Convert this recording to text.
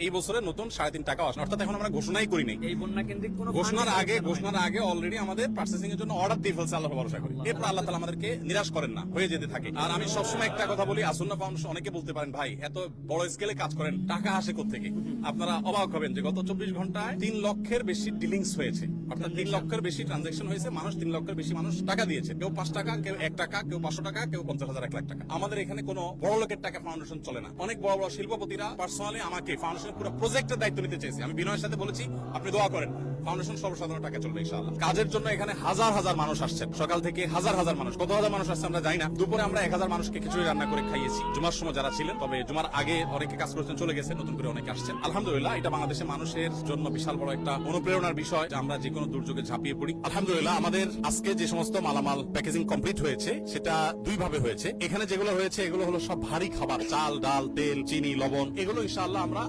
এই বছরে নতুন 3.5 টাকা আসে, অর্থাৎ এখন আমরা ঘোষণাই করি নাই। এই বন্যা কেন্দ্রিক কোনো ঘোষণার আগে অলরেডি আমাদের পার্চেসিং এর জন্য অর্ডার দিয়ে ফেলছে, আল্লাহ ভরসা করি। এরপর আল্লাহ তাআলা আমাদেরকে নিরাশ করেন না, হয়ে যেতে থাকে। আর আমি সবসময় একটা কথা বলি, আসুন্নাহ ফাউন্ডেশন, অনেকে বলতে পারেন ভাই এত বড় স্কেলে কাজ করেন, টাকা আসে কোত্থেকে? আপনারা অবাক হবেন যে গত 24 ঘন্টায় 3 লক্ষের বেশি ডিলিংস হয়েছে, অর্থাৎ 3 লক্ষের বেশি ট্রানজাকশন হয়েছে। মানুষ 3 লক্ষের বেশি মানুষ টাকা দিয়েছে, কেউ 5 টাকা, কেউ 1 টাকা, কেউ 500 টাকা, কেউ 50,000, 1 লাখ টাকা। আমাদের এখানে কোনো বড় লোকের টাকা ফাউন্ডেশন চলে না। অনেক বড় বড় শিল্পপতিরা পার্সোনালি আমাকে ফাউন্ডেশনের পুরো প্রজেক্টের দায়িত্ব নিতে চেয়েছে। আমি বিনয়ের সাথে বলেছি আপনি দোয়া করেন, ফাউন্ডেশন সর্বসাধারণ টাকা চলবে ইনশাআল্লাহ। কাজের জন্য এখানে হাজার হাজার মানুষ আসছেন, সকাল থেকে হাজার হাজার মানুষ, কত হাজার মানুষ আসছে আমরা জানি না। দুপুরে আমরা 1000 মানুষকে খিচুড়ি রান্না করে খাইয়েছি, জুমার সময় যারা ছিলেন। তবে জুমার আগে অনেকে কাজ করছেন, চলে গেছে, নতুন করে অনেকে আসছেন। আলহামদুলিল্লাহ, এটা বাংলাদেশের মানুষের জন্য বিশাল বড় একটা অনুপ্রেরণার বিষয় যে আমরা যে কোনো দুর্যোগে ঝাঁপিয়ে পড়ি। আলহামদুলিল্লাহ, আমাদের আজকে যে সমস্ত মালামাল প্যাকেজিং কমপ্লিট হয়েছে সেটা 2 ভাবে হয়েছে। এখানে যেগুলো হয়েছে এগুলো হলো সব ভারী খাবার, চাল, ডাল, তেল, চিনি, লবণ, এগুলো ইনশাআল্লাহ আমরা